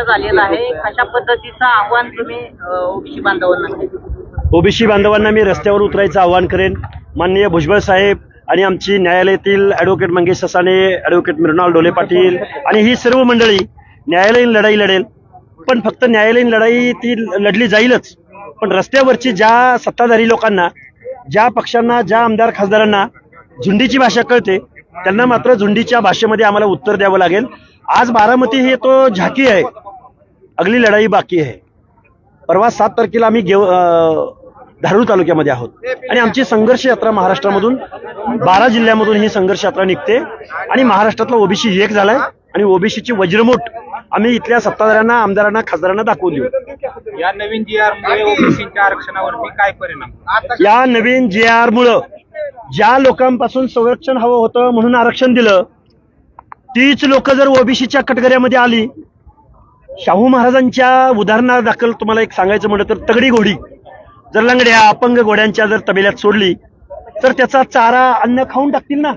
झालेला आहे, कशा पद्धतीचं आव्हान तुम्ही ओबीसी बांधवांना? ओबीसी बांधवांना मी रस्त्यावर उतरायचं आवाहन करेन. माननीय भुजबळ साहेब आणि आमची न्यायालयातील ॲडव्होकेट मंगेश ससाने, ॲडव्होकेट मृणाल डोले पाटील आणि ही सर्व मंडळी न्यायालयीन लढाई लढेल. पण फक्त न्यायालयीन लढाई ती लढली जाईलच, पण रस्त्यावरची ज्या सत्ताधारी लोकांना, ज्या पक्षांना, ज्या आमदार खासदारांना झुंडीची भाषा कळते त्यांना मात्र झुंडीच्या भाषेमध्ये आम्हाला उत्तर द्यावं लागेल. आज बारामती ही तो झाकी आहे, अगली लढाई बाकी आहे. परवा 7 तारखेला आम्ही धारूर तालुक्यामध्ये आहोत आणि आमची संघर्ष यात्रा महाराष्ट्रामधून 12 जिल्ह्यामधून ही संघर्ष यात्रा निघते आणि महाराष्ट्रातला ओबीसी एक झालाय आणि ओबीसीची वज्रमूठ आम्ही इथल्या सत्ताधाऱ्यांना, आमदारांना, खासदारांना दाखवून देऊ. या नवीन जी.आर. मुळे ओबीसीच्या आरक्षणावरती काय परिणाम? या नवीन जी.आर. मुळे ज्या लोकांपासून संरक्षण हवं होतं म्हणून आरक्षण दिलं, तीच लोक जर ओबीसीच्या कटगऱ्यामध्ये आली, शाहू महाराजांच्या उदाहरणादाखल तुम्हाला एक सांगायचं म्हटलं तर तगडी घोडी जर लंगड्या अपंग घोड्यांच्या जर तबेल्यात सोडली तर त्याचा चारा अन्न खाऊन टाकतील ना.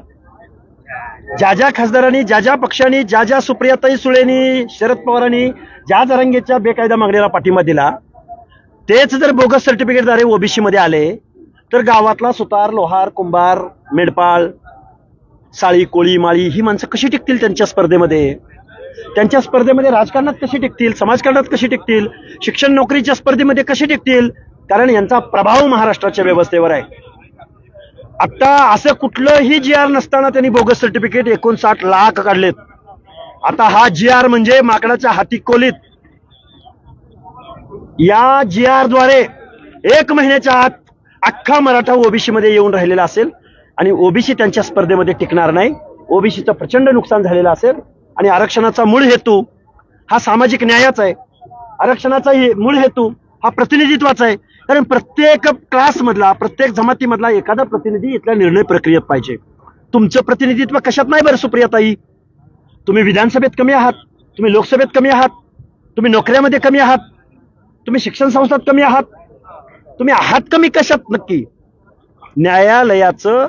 ज्या ज्या खासदारांनी, ज्या ज्या पक्षांनी, ज्या ज्या सुप्रियाताई सुळेंनी, शरद पवारांनी ज्या जरांगेच्या बेकायदा मागणीला पाठिंबा दिला, तेच जर बोगस सर्टिफिकेटद्वारे ओबीसी मध्ये आले तर गावातला सुतार, लोहार, कुंभार, मेंढपाळ, साळी, कोळी, माळी ही माणसं कशी टिकतील त्यांच्या स्पर्धेमध्ये? त्यांच्या स्पर्धेमध्ये राजकारणात कशी टिकतील, समाजकारणात कशी टिकतील, शिक्षण नोकरीच्या स्पर्धेमध्ये कशी टिकतील? कारण यांचा प्रभाव महाराष्ट्राच्या व्यवस्थेवर आहे. आता असं कुठलंही जी.आर. नसताना त्यांनी बोगस सर्टिफिकेट 59 लाख काढलेत. आता हा जी.आर. म्हणजे माकडाच्या हाती कोलीत. या जी.आर. द्वारे 1 महिन्याच्या आत अख्खा मराठा ओबीसी मध्ये येऊन राहिलेला असेल आणि ओबीसी त्यांच्या स्पर्धेमध्ये टिकणार नाही. ओबीसीचं प्रचंड नुकसान झालेलं असेल आणि आरक्षणाचा मूळ हेतू हा सामाजिक न्यायाचा आहे. आरक्षणाचा मूळ हेतू हा प्रतिनिधित्वाचा आहे. कारण प्रत्येक क्लासमधला, प्रत्येक जमातीमधला एखादा प्रतिनिधी इथल्या निर्णय प्रक्रियेत पाहिजे. तुमचं प्रतिनिधित्व कशात नाही बरं सुप्रियाताई? तुम्ही विधानसभेत कमी आहात, तुम्ही लोकसभेत कमी आहात, तुम्ही नोकऱ्यामध्ये कमी आहात, तुम्ही शिक्षण संस्थात कमी आहात, तुम्ही आहात कमी कशात नक्की? न्यायालयाचं,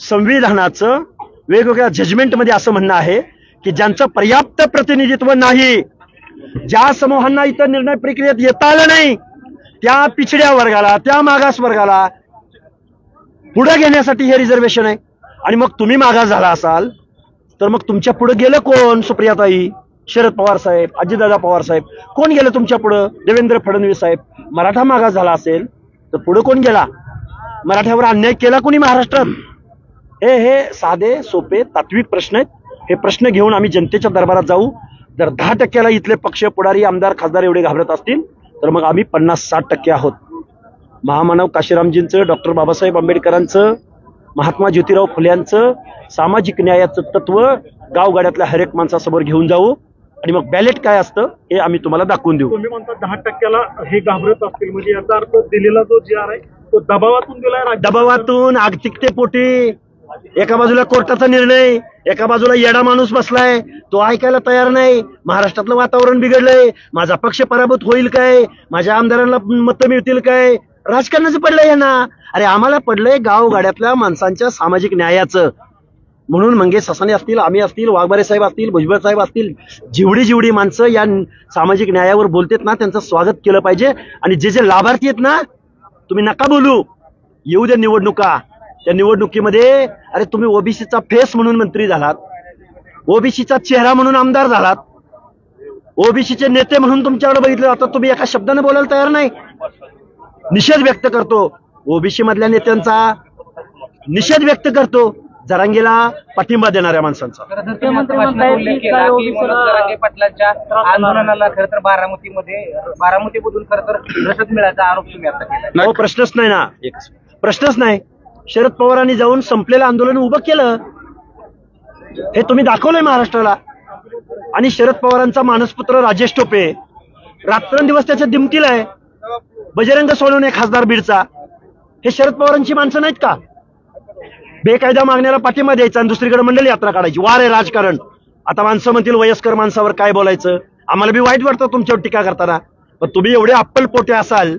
संविधानाचं वेगवेगळ्या जजमेंटमध्ये असं म्हणणं आहे की ज्यांचं पर्याप्त प्रतिनिधित्व नाही, ज्या समूहांना इतर निर्णय प्रक्रियेत येता आलं नाही, त्या पिछड्या वर्गाला, त्या मागास वर्गाला पुढे घेण्यासाठी हे रिझर्वेशन आहे. आणि मग तुम्ही मागास झाला असाल तर मग तुमच्या पुढे गेलं कोण? सुप्रियाताई, शरद पवार साहेब, अजितदादा पवार साहेब, कोण गेलं तुमच्या पुढं? देवेंद्र फडणवीस साहेब. मराठा मागास झाला असेल तर पुढे कोण गेला? मराठ्यावर अन्याय केला कोणी महाराष्ट्रात? हे साधे सोपे तात्विक प्रश्न आहेत. हे प्रश्न घेऊन आम्ही जनतेच्या दरबारात जाऊ. जर 10% इथले पक्ष, पुढारी, आमदार, खासदार एवढे घाबरत असतील तर मग आम्ही 50-60% आहोत. महामानव काशीरामजींचं, डॉक्टर बाबासाहेब आंबेडकरांचं, महात्मा ज्योतिराव फुल्यांचं सामाजिक न्यायाचं तत्व गावगाड्यातल्या हर एक माणसासमोर घेऊन जाऊ आणि मग बॅलेट काय असतं हे आम्ही तुम्हाला दाखवून देऊ. तुम्ही म्हणता 10%ला हे घाबरत असतील, म्हणजे याचा अर्थ दिलेला जो जी.आर. आहे तो दबावातून दिलाय. दबावातून, आर्थिकतेपोटी. एका बाजूला कोर्टाचा निर्णय, एका बाजूला येडा माणूस बसलाय, तो ऐकायला तयार नाही. महाराष्ट्रातलं वातावरण बिघडलंय. माझा पक्ष पराभूत होईल काय? माझ्या आमदारांना मतं मिळतील काय? राजकारणाचं पडलंय ना. अरे आम्हाला पडलंय गावगाड्यातल्या माणसांच्या सामाजिक न्यायाचं. म्हणून मंगेश ससाने असतील, आम्ही असतील, वाघबारे साहेब असतील, भुजबळ साहेब असतील, जेवढी माणसं या सामाजिक न्यायावर बोलतेत ना त्यांचं स्वागत केलं पाहिजे. आणि जे लाभार्थी आहेत ना, तुम्ही नका बोलू. येऊ दे निवडणुका. त्या निवडणुकीमध्ये अरे तुम्ही ओबीसीचा फेस म्हणून मंत्री झालात, ओबीसीचा चेहरा म्हणून आमदार झालात, ओबीसीचे नेते म्हणून तुमच्याकडे बघितलं जातं, तुम्ही एका शब्दाने बोलायला तयार नाही. निषेध व्यक्त करतो, ओबीसी मधल्या नेत्यांचा निषेध व्यक्त करतो, जरांगेला पाठिंबा देणाऱ्या माणसांचा. पाटलांच्या आंदोलनाला खरं तर बारामतीमधून खरं तर रसद मिळायचा आरोप तुम्ही आता केला. प्रश्नच नाही ना, प्रश्नच नाही. शरद पवारांनी जाऊन संपलेलं आंदोलन उभं केलं, हे तुम्ही दाखवलंय महाराष्ट्राला. आणि शरद पवारांचा मानसपुत्र राजेश टोपे रात्रंदिवस त्याच्या दिमतीला आहे. बजरंग सोनवणे खासदार बीडचा, हे शरद पवारांची माणसं नाहीत का? बेकायदा मागण्याला पाठिंबा द्यायचा आणि दुसरीकडे मंडळी यात्रा काढायची. वार आहे राजकारण. आता माणसं म्हणतील वयस्कर माणसावर काय बोलायचं. आम्हाला बी वाईट वाटतं तुमच्यावर टीका करताना, पण तुम्ही एवढे अप्पलपोटे असाल,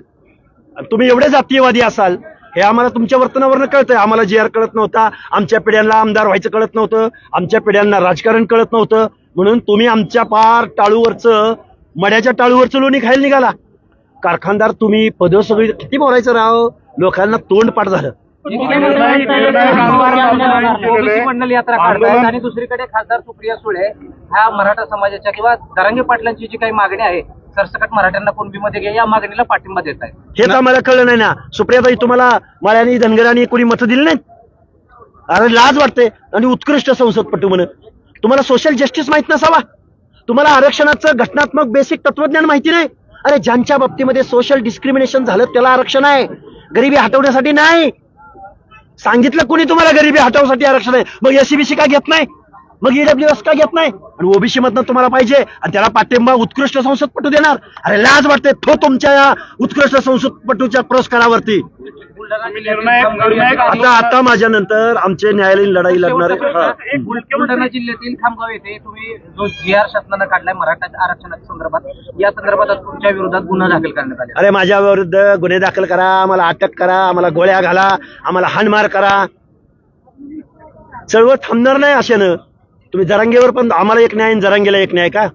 तुम्ही एवढे जातीयवादी असाल, हे आम्हाला तुमच्या वर्तनावरनं कळतंय. आम्हाला जी.आर. कळत नव्हता, आमच्या पिढ्यांना आमदार व्हायचं कळत नव्हतं, आमच्या पिढ्यांना राजकारण कळत नव्हतं, म्हणून तुम्ही आमच्या पार टाळूवरचं मड्याच्या टाळूवर चलोनी खायला निघाला. कारखानदार तुम्ही पद सगळी किती बोलायचं राव, लोकांना तोंड पाठ झालं. ओबीसी मंडल यात्रा काढतायत आणि दुसरीकडे खासदार सुप्रिया सुळे ह्या मराठा समाजाच्या किंवा जरांगे पाटलांची जी काही मागणी आहे सरसकट मराठ्यांना कुणबीमध्ये घ्या या मागणीला पाठिंबा देत आहे. हेच आम्हाला कळलं नाही ना. सुप्रियाताई तुम्हाला माळ्यांनी धनगरांनी कोणी मतं दिली नाहीत? अरे लाज वाटते. आणि उत्कृष्ट संसदपटू म्हणून तुम्हाला सोशल जस्टिस माहित नसावा, तुम्हाला आरक्षणाचं घटनात्मक बेसिक तत्वज्ञान माहिती नाही. अरे ज्यांच्या बाबतीमध्ये सोशल डिस्क्रिमिनेशन झालं त्याला आरक्षण आहे, गरिबी हटवण्यासाठी नाही. सांगितलं कोणी तुम्हाला गरिबी हटवण्यासाठी आरक्षण आहे? मग एससीबीसी का घेत नाही, मग ईडब्ल्यूएस का घेत नाही? आणि ओबीसी मधनं तुम्हाला पाहिजे आणि त्याला पाठिंबा उत्कृष्ट संसदपटू देणार. अरे लाज वाटते तो तुमच्या या उत्कृष्ट संसदपटूच्या पुरस्कारावरती. आता माझ्या नंतर आमचे न्यायालयीन लढाई लढणार आहे. बुलढाणा जिल्ह्यातील खामगाव येथे तुम्ही जो GR शासनानं काढलाय मराठा आरक्षणाच्या संदर्भात, या संदर्भात तुमच्या विरोधात गुन्हा दाखल करण्यात आले. अरे माझ्या विरुद्ध गुन्हे दाखल करा, आम्हाला अटक करा, आम्हाला गोळ्या घाला, आम्हाला हाणमार करा. चळवळ थांबणार नाही अशानं. तुम्ही जरांगेवर पण आम्हाला एक न्याय, जरांगेला एक न्याय का?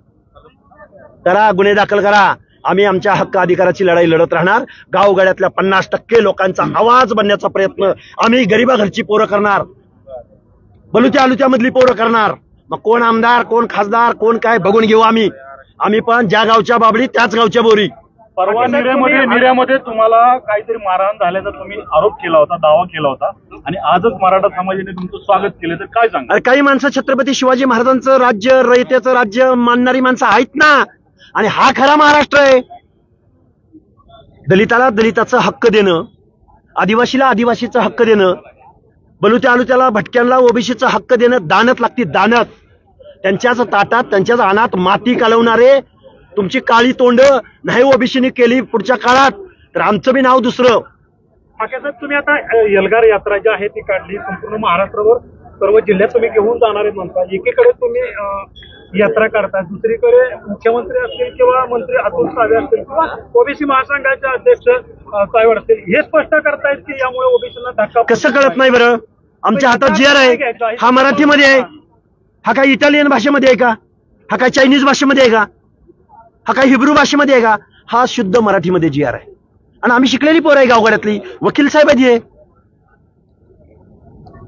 करा, गुन्हे दाखल करा. आम्ही आमच्या हक्क अधिकाराची लढाई लढत राहणार. गावगाड्यातल्या 50% लोकांचा आवाज बनण्याचा प्रयत्न आम्ही गरीबा घरची पोरं करणार, बलुत्या आलुत्यामधली पोरं करणार. मग कोण आमदार, कोण खासदार, कोण काय बघून घेऊ आम्ही. आम्ही पण ज्या गावच्या बाबळी त्याच गावच्या बोरी. परवा निर्यामध्ये तुम्हाला काहीतरी मारहाण झाल्याचा तुम्ही आरोप केला होता, दावा केला होता, आणि आजच मराठा समाजाने तुमचं स्वागत केलं, तर काय सांगा? अरे काही माणसं छत्रपती शिवाजी महाराजांचं राज्य, रयतेचं राज्य मानणारी माणसं आहेत ना. आणि हा खरा महाराष्ट्र आहे. दलिताला दलिताचा हक्क देणं, आदिवासीला आदिवासीचा हक्क देणं, बलुत्या आलुत्याला भटक्यांना ओबीसीचा हक्क देणं. दानत लागती, दानत. त्यांच्याच ताटात त्यांच्याच अनात माती कालवणारे तुमची काळी तोंड नाही ओबीसीने केली पुढच्या काळात तर आमचं बी नाव दुसरं. साहेब तुम्ही आता एल्गार यात्रा जी आहे ती काढली, संपूर्ण महाराष्ट्रावर सर्व जिल्ह्यात तुम्ही घेऊन जाणार आहेत म्हणता. एकीकडे तुम्ही यात्रा काढता, दुसरीकडे मुख्यमंत्री असतील किंवा मंत्री अतुल सावे असतील किंवा ओबीसी महासंघाचे अध्यक्ष साहेब असतील, हे स्पष्ट करतायत की यामुळे ओबीसीला धक्का. कसं कळत नाही बरं? आमच्या हातात GR आहे, हा मराठीमध्ये आहे, हा काय इटालियन भाषेमध्ये आहे का, हा काय चायनीज भाषेमध्ये आहे का, हा काय हिब्रू भाषेमध्ये आहे का? हा शुद्ध मराठीमध्ये GR आहे. आणि आम्ही शिकलेली पोरं आहे, गावगाड्यातली वकील साहेबांची आहे,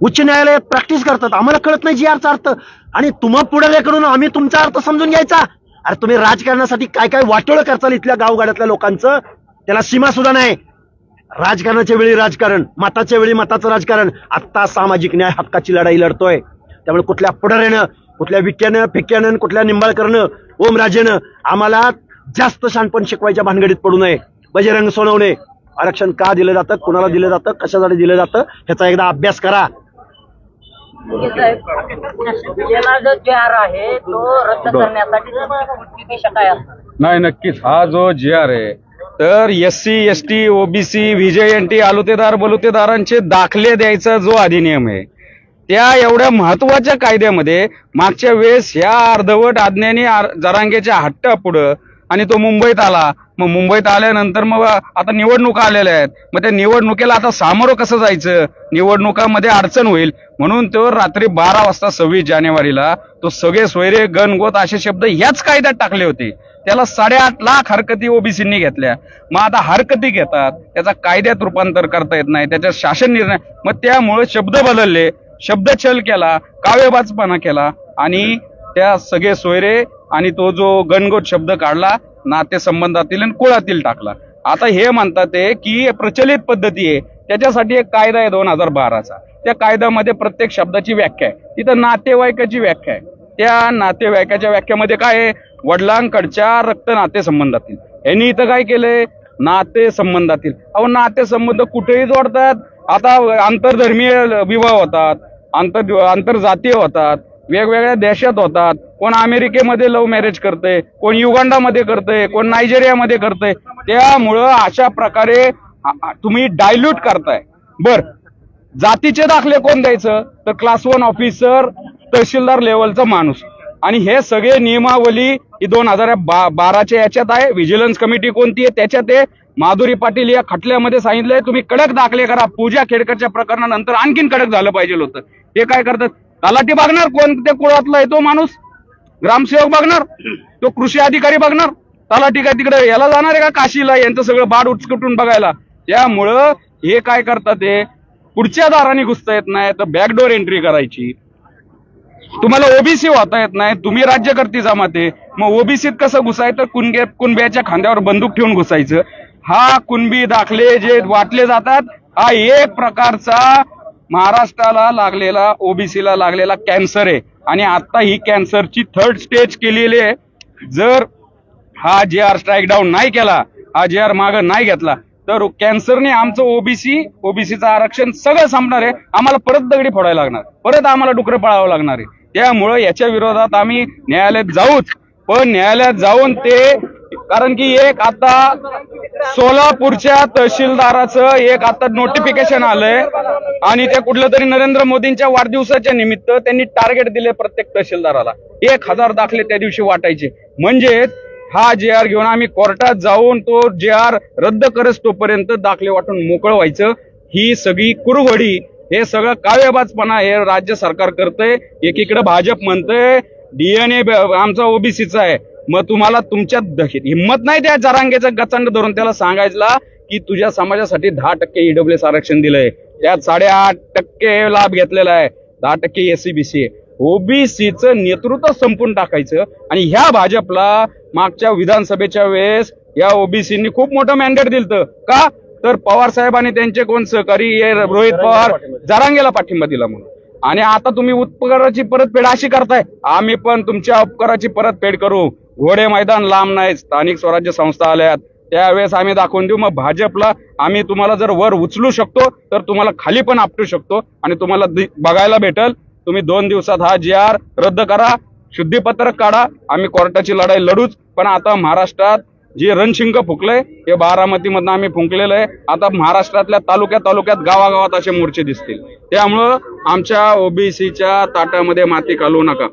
उच्च न्यायालयात प्रॅक्टिस करतात. आम्हाला कळत नाही GRचा अर्थ. आणि तुम्हा पुढाऱ्याकडून आम्ही तुमचा अर्थ समजून घ्यायचा. अरे तुम्ही राजकारणासाठी काय काय वाटोळं करताल इथल्या गावगाड्यातल्या लोकांचं, त्याला सीमा सुद्धा नाही. राजकारणाच्या वेळी राजकारण, मताच्या वेळी मताचं राजकारण. आत्ता सामाजिक न्याय हक्काची लढाई लढतोय. त्यामुळे कुठल्या पुढाऱ्यानं, कुठल्या विक्यानं, फिक्यानं, कुठल्या निंबाळकरनं, ओमराजेनं आम्हाला जास्त शहाणपण शिकवायच्या भानगडीत पडू नये, बजरंग सोडवणे. आरक्षण का दिलं जातं, कुणाला दिलं जातं, कशासाठी दिलं जातं ह्याचा एकदा अभ्यास करा. याला जो GR आहे तो रद्द करण्यासाठी पुढची दिशा काय असणार? नाही, नक्कीच हा जो GR आहे तर SC ST OBC VJNT आलुतेदार बलुतेदारांचे दाखले द्यायचा जो अधिनियम आहे त्या एवढ्या महत्वाच्या कायद्यामध्ये मागच्या वेळेस ह्या अर्धवट आज्ञेने जरांगेच्या हट्टापुढं आणि तो मुंबईत आला. मग मुंबईत आल्यानंतर मग आता निवडणुका आलेल्या आहेत, मग त्या निवडणुकीला आता सामोरं कसं जायचं, निवडणुकामध्ये अडचण होईल म्हणून तो रात्री 12 वाजता 26 जानेवारीला तो सगळे सोयरे गणगोत असे शब्द ह्याच कायद्यात टाकले होते. त्याला 8.5 लाख हरकती ओबीसींनी घेतल्या. मग आता हरकती घेतात, त्याचा कायद्यात रूपांतर करता येत नाही, त्याच्यात शासन निर्णय. मग त्यामुळे शब्द बदलले, शब्दछल केला, काव्यबाजपणा केला आणि त्या सगळे सोयरे आणि तो जो गणगोत शब्द काढला नातेसंबंधातील आणि कुळातील टाकला. आता हे म्हणतात की प्रचलित पद्धती आहे, त्याच्यासाठी एक कायदा आहे 2012चा. त्या कायद्यामध्ये प्रत्येक शब्दाची व्याख्या आहे, तिथं नातेवाईकाची व्याख्या आहे. त्या नातेवाईकाच्या व्याख्यामध्ये काय आहे, वडिलांकडच्या रक्त नातेसंबंधातील. यांनी इथं काय केलंय, नातेसंबंधातील. अहो नातेसंबंध कुठेही जोडतात. आता आंतरधर्मीय विवाह होतात, आंतरजातीय होतात, वेगवेगळ्या देशात होतात. कोण अमेरिकेमध्ये लव्ह मॅरेज करतंय, कोण युगांडामध्ये करतंय, कोण नायजेरियामध्ये करतंय. त्यामुळं अशा प्रकारे तुम्ही डायल्यूट करताय. बर, जातीचे दाखले कोण द्यायचं तर क्लास 1 ऑफिसर, तहसीलदार लेवलचा माणूस. आणि हे सगळे नियमावली ही 2012च्या याच्यात आहे. व्हिजिलन्स कमिटी कोणती आहे त्याच्यात आहे. माधुरी पाटील या खटल्यामध्ये सांगितलंय तुम्ही कडक दाखले करा. पूजा खेडकरच्या प्रकरणानंतर आणखीन कडक झालं पाहिजे होतं. हे काय करतात, तलाठी बघणार कोणत्या कुळातला आहे तो माणूस, ग्रामसेवक बघणार, तो कृषी अधिकारी बघणार, तलाठी काय तिकडे याला जाणार आहे का काशीला, यांचं सगळं बाड उचकटून बघायला? त्यामुळं हे काय करतात, ते पुढच्या दाराने घुसता येत नाही तर बॅकडोर एंट्री करायची. तुम्हाला ओबीसी होता येत नाही, तुम्ही राज्यकर्ते जमाते, मग ओबीसीत कसं घुसायचं? कुणब्याच्या खांद्यावर बंदूक ठेवून घुसायचं. हा कुणबी दाखले जे वाटले जातात, हा एक प्रकारचा महाराष्ट्राला लागलेला, ओबीसीला लागलेला कॅन्सर आहे. आणि आता ही कॅन्सरची 3rd स्टेज केलेली आहे. जर हा JR स्ट्राईक डाऊन नाही केला, हा JR मागं नाही घेतला, तर कॅन्सरने आमचं ओबीसीचं आरक्षण सगळं संपणार आहे. आम्हाला परत दगडी फोडायला लागणार, परत आम्हाला डुकरं पळावं लागणार आहे. त्यामुळं याच्या विरोधात आम्ही न्यायालयात जाऊच, पण न्यायालयात जाऊन ते, कारण की एक आता सोलापूरच्या तहसीलदाराचं एक आता नोटिफिकेशन आलंय आणि ते कुठलं तरी नरेंद्र मोदींच्या वाढदिवसाच्या निमित्त त्यांनी टार्गेट दिले प्रत्येक तहसीलदाराला 1000 दाखले त्या दिवशी वाटायचे. म्हणजे हा JR घेऊन आम्ही कोर्टात जाऊन तो JR रद्द करस तोपर्यंत दाखले वाटून मोकळं व्हायचं. ही सगळी कुरघोडी, हे सगळं काव्यबाजपणा हे राज्य सरकार करतंय. एकीकडे भाजप म्हणतंय DNA आमचा ओबीसीचा आहे, मग तुम्हाला तुमच्यात हिंमत नाही त्या जरांगेचा गचंड धरून त्याला सांगायला की तुझ्या समाजासाठी 10% EWS आरक्षण दिलंय, त्यात 8.5% लाभ घेतलेला आहे, 10% SC-BC आहे. ओबीसीचं नेतृत्व संपून टाकायचं. आणि ह्या भाजपला मागच्या विधानसभेच्या वेळेस या ओबीसींनी खूप मोठं मॅन्डेट दिलं. का? तर पवार साहेबांनी त्यांचे कोण सहकारी रोहित पवार जरांगेला पाठिंबा दिला म्हणून. आणि आता तुम्ही उपकाराची परतफेड अशी करताय, आम्ही पण तुमच्या उपकाराची परतफेड करू. घोडे मैदान लांब नाही, स्थानिक स्वराज्य संस्था आल्यात त्यावेळेस आम्ही दाखवून देऊ. मग भाजपला आम्ही तुम्हाला जर वर उचलू शकतो तर तुम्हाला खाली पण आपटू शकतो. आणि तुम्हाला बघायला भेटल, तुम्ही 2 दिवसात हा JR रद्द करा, शुद्धीपत्रक काढा, आम्ही कोर्टाची लढाई लढूच. पण आता महाराष्ट्रात जे रणशिंग फुकलंय हे बारामतीमधनं आम्ही फुंकलेलं आहे. आता महाराष्ट्रातल्या तालुक्यात गावागावात असे मोर्चे दिसतील. त्यामुळं आमच्या ओबीसीच्या ताटामध्ये माती घालवू नका.